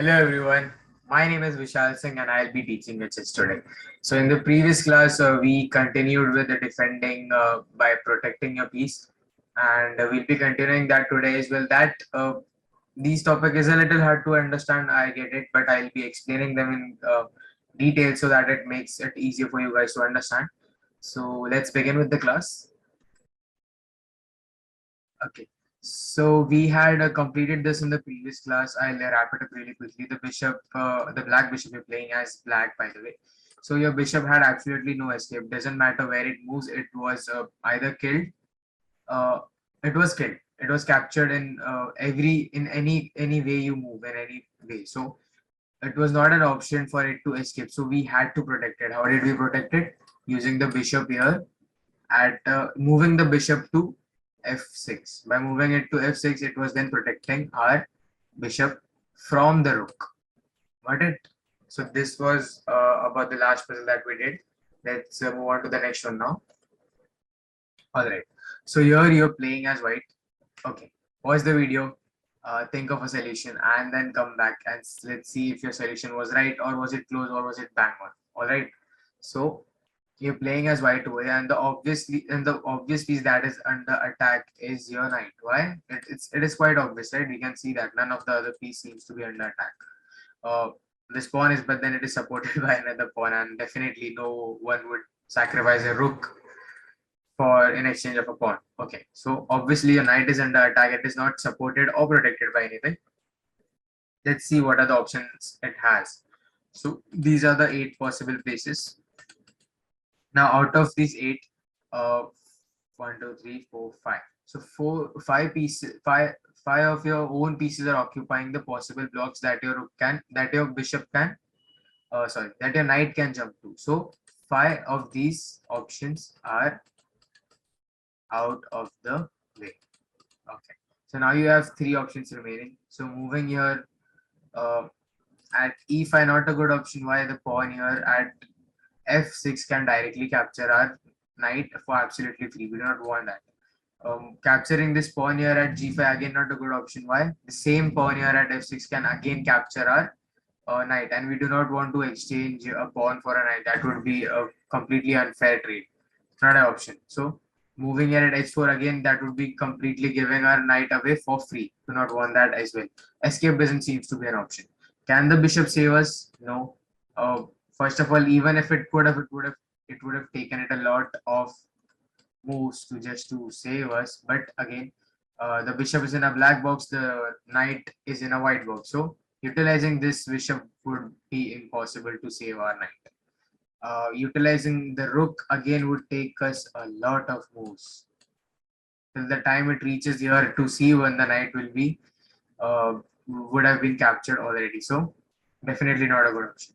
Hello everyone, my name is Vishal Singh and I'll be teaching you chess today. So in the previous class, we continued with the defending by protecting your piece, and we'll be continuing that today as well. That these topic is a little hard to understand, I get it, but I'll be explaining them in detail so that it makes it easier for you guys to understand. So let's begin with the class. Okay. So we had completed this in the previous class. I'll wrap it up really quickly. The black bishop you're playing as black, by the way. So your bishop had absolutely no escape. Doesn't matter where it moves. It was either killed. Uh, it was killed. It was captured in any way you move in any way. So it was not an option for it to escape. So we had to protect it. How did we protect it? Using the bishop here at moving the bishop to f6. By moving it to f6, it was then protecting our bishop from the rook. Got it? So this was about the last puzzle that we did. Let's move on to the next one now. All right. So here you're playing as white. Okay. Pause the video. Think of a solution and then come back and let's see if your solution was right or was it close or was it bang on. All right. So you're playing as white over here, and the obvious piece that is under attack is your knight. Why? It is quite obvious, right? We can see that none of the other piece seems to be under attack. Uh, this pawn is, but then it is supported by another pawn, and definitely no one would sacrifice a rook for in exchange of a pawn. Okay, so obviously your knight is under attack. It is not supported or protected by anything. Let's see what are the options it has. So these are the 8 possible places. Now, out of these 8, uh, 1, 2, 3, 4, 5. So five of your own pieces are occupying the possible blocks that your bishop can, that your knight can jump to. So 5 of these options are out of the way. Okay. So now you have 3 options remaining. So moving here at e5, not a good option. Why? The pawn here at f6 can directly capture our knight for absolutely free. We do not want that. Capturing this pawn here at g5, again not a good option. Why? The same pawn here at f6 can again capture our knight, and we do not want to exchange a pawn for a knight. That would be a completely unfair trade. It's not an option. So moving here at h4, again that would be completely giving our knight away for free. Do not want that as well. Escape doesn't seem to be an option. Can the bishop save us? No. First of all, even if it could have, it would have taken it a lot of moves to just to save us. But again, the bishop is in a black box, the knight is in a white box. So utilizing this bishop would be impossible to save our knight. Utilizing the rook again would take us a lot of moves. Till the time it reaches here to c1, the knight will be would have been captured already. So definitely not a good option.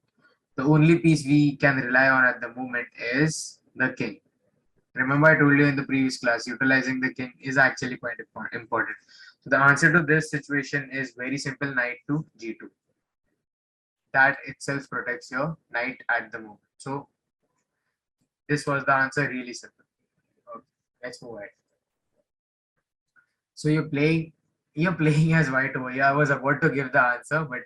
The only piece we can rely on at the moment is the king. Remember, I told you in the previous class, utilizing the king is actually quite important. So the answer to this situation is very simple, knight to g2. That itself protects your knight at the moment. So this was the answer, really simple. Okay, let's move ahead. So you're playing as white over here. I was about to give the answer, but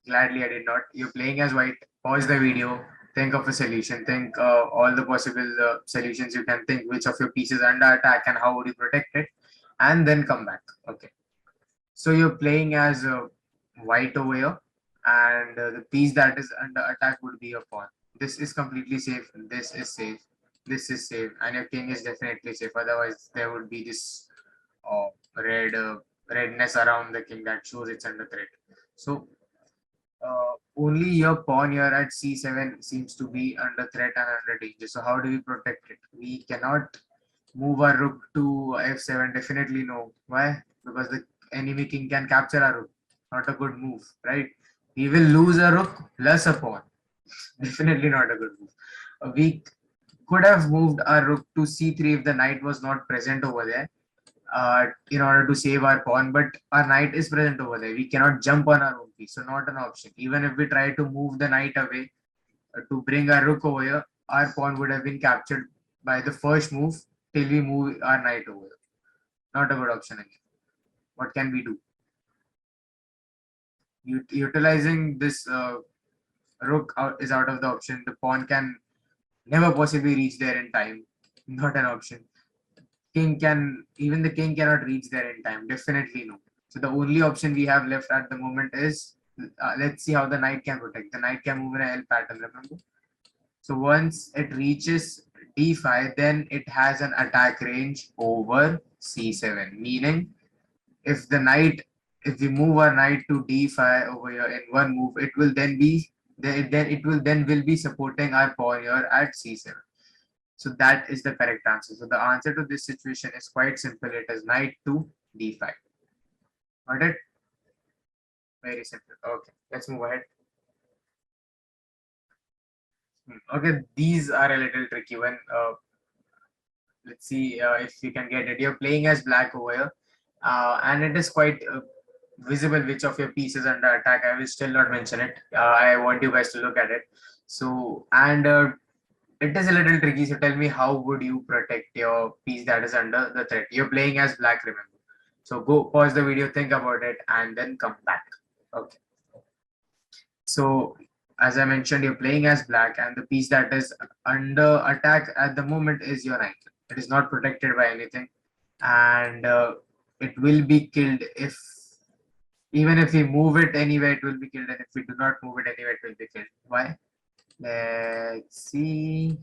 gladly I did not. You're playing as white. Pause the video. Think of a solution. Think all the possible solutions you can think. Which of your pieces under attack and how would you protect it, and then come back. Okay. So you're playing as white over here, and the piece that is under attack would be your pawn. This is completely safe. This is safe. This is safe, and your king is definitely safe. Otherwise, there would be this uh, red redness around the king that shows it's under threat. So only your pawn here at c7 seems to be under threat and under danger. So how do we protect it? We cannot move our rook to f7. Definitely no. Why? Because the enemy king can capture our rook. Not a good move, right? We will lose a rook plus a pawn. Definitely not a good move. We could have moved our rook to c3 if the knight was not present over there in order to save our pawn, but our knight is present over there. We cannot jump on our own piece, so not an option. Even if we try to move the knight away to bring our rook over here, our pawn would have been captured by the first move till we move our knight over here. Not a good option again. What can we do? Utilizing this rook is out of the option. The pawn can never possibly reach there in time. Not an option. Even the king cannot reach there in time. Definitely no. So the only option we have left at the moment is, let's see how the knight can protect. The knight can move in a L pattern, remember? So once it reaches d5, then it has an attack range over c7, meaning if the knight, if we move our knight to d5 over here in one move, it will then be, then it will then will be supporting our pawn here at c7. So that is the correct answer. So the answer to this situation is quite simple. It is knight to d5. Got it? Very simple. Okay, let's move ahead. Okay, these are a little tricky one. Let's see if you can get it. You're playing as black over here, and it is quite visible which of your pieces under attack. I will still not mention it. I want you guys to look at it. So, and it is a little tricky. So tell me, how would you protect your piece that is under the threat? You're playing as black, remember. So go pause the video, think about it, and then come back. Okay. So as I mentioned, you're playing as black, and the piece that is under attack at the moment is your knight. It is not protected by anything, and it will be killed if, even if we move it anywhere, it will be killed, and if we do not move it anywhere, it will be killed. Why? Let's see.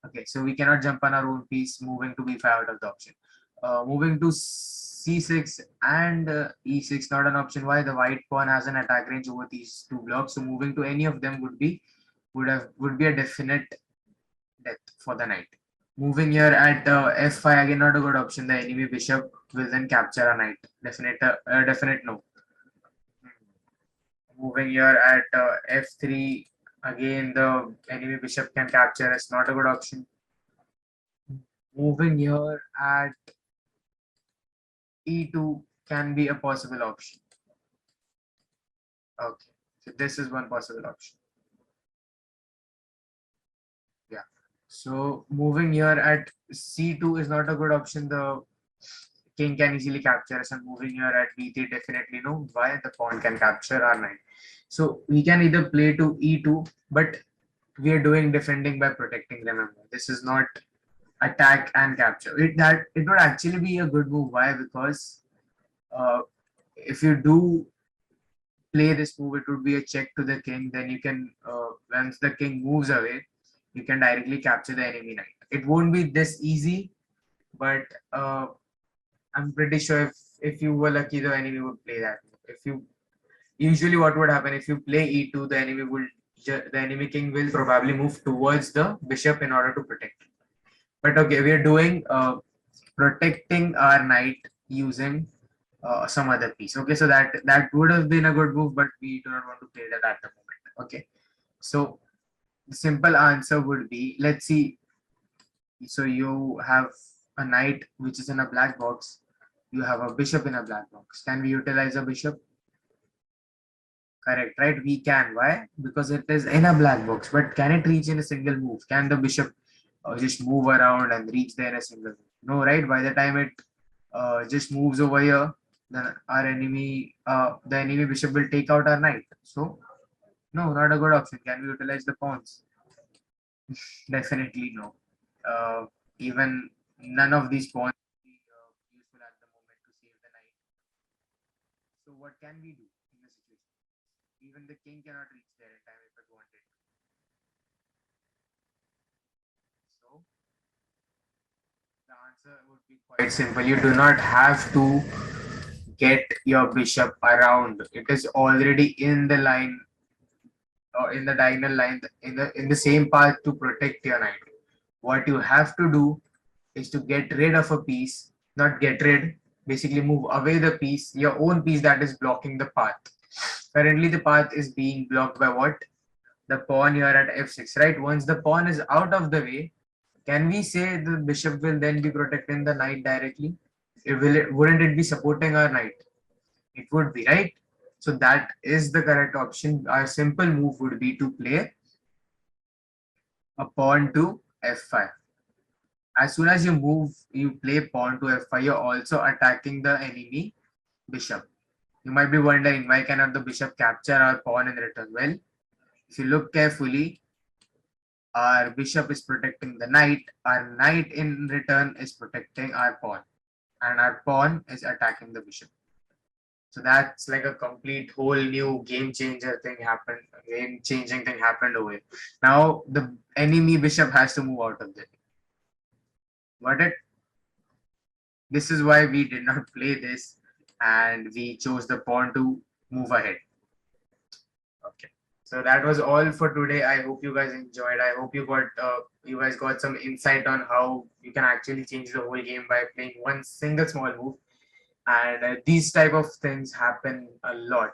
Okay, so we cannot jump on our own piece, moving to b5 out of the option. Moving to c6 and e6, not an option. Why? The white pawn has an attack range over these two blocks, so moving to any of them would be a definite death for the knight. Moving here at f5, again not a good option. The enemy bishop will then capture a knight. Definite no. Moving here at f3, again the enemy bishop can capture. It's not a good option. Moving here at e2 can be a possible option. Okay, so this is one possible option. Yeah. So moving here at c2 is not a good option. The king can easily capture us, and moving here at b3 definitely no. Why? The pawn can capture our knight. So we can either play to e2, but we are doing defending by protecting. Remember, this is not attack and capture. It would actually be a good move. Why? Because if you do play this move, it would be a check to the king. Then you can, once the king moves away, you can directly capture the enemy knight. It won't be this easy, but I'm pretty sure if you were lucky, the enemy would play that. If you usually what would happen if you play e2, the enemy king will probably move towards the bishop in order to protect. But okay, we are doing protecting our knight using some other piece. Okay, so that would have been a good move, but we do not want to play that at the moment. Okay, so the simple answer would be, let's see. So you have a knight which is in a black box. You have a bishop in a black box. Can we utilize a bishop? Correct, right? We can. Why? Because it is in a black box. But can it reach in a single move? Can the bishop just move around and reach there in a single move? No, right? By the time it just moves over here, then the enemy bishop will take out our knight. So, no, not a good option. Can we utilize the pawns? Definitely no. Even none of these pawns will be useful at the moment to save the knight. So, what can we do in this situation? Even the king cannot reach there in time if it wanted. So the answer would be quite simple. You do not have to get your bishop around. It is already in the line, or in the diagonal line, in the same path to protect your knight. What you have to do is to get rid of a piece, not get rid, basically move away the piece, your own piece that is blocking the path. Currently the path is being blocked by what? The pawn here at f6, right? Once the pawn is out of the way, can we say the bishop will then be protecting the knight directly? Wouldn't it be supporting our knight? It would be, right? So that is the correct option. Our simple move would be to play a pawn to f5. As soon as you play pawn to f5, you're also attacking the enemy bishop. You might be wondering, why cannot the bishop capture our pawn in return? Well, if you look carefully, our bishop is protecting the knight, our knight in return is protecting our pawn, and our pawn is attacking the bishop. So that's like a complete whole new game changing thing happened over here. Now the enemy bishop has to move out of there. Got it? This is why we did not play this, and we chose the pawn to move ahead. Okay. So that was all for today. I hope you guys enjoyed. I hope you guys got some insight on how you can actually change the whole game by playing one single small move. And these type of things happen a lot.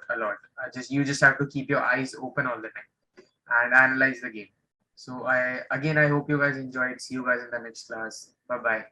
Just you just have to keep your eyes open all the time and analyze the game. So I hope you guys enjoyed. See you guys in the next class. Bye bye.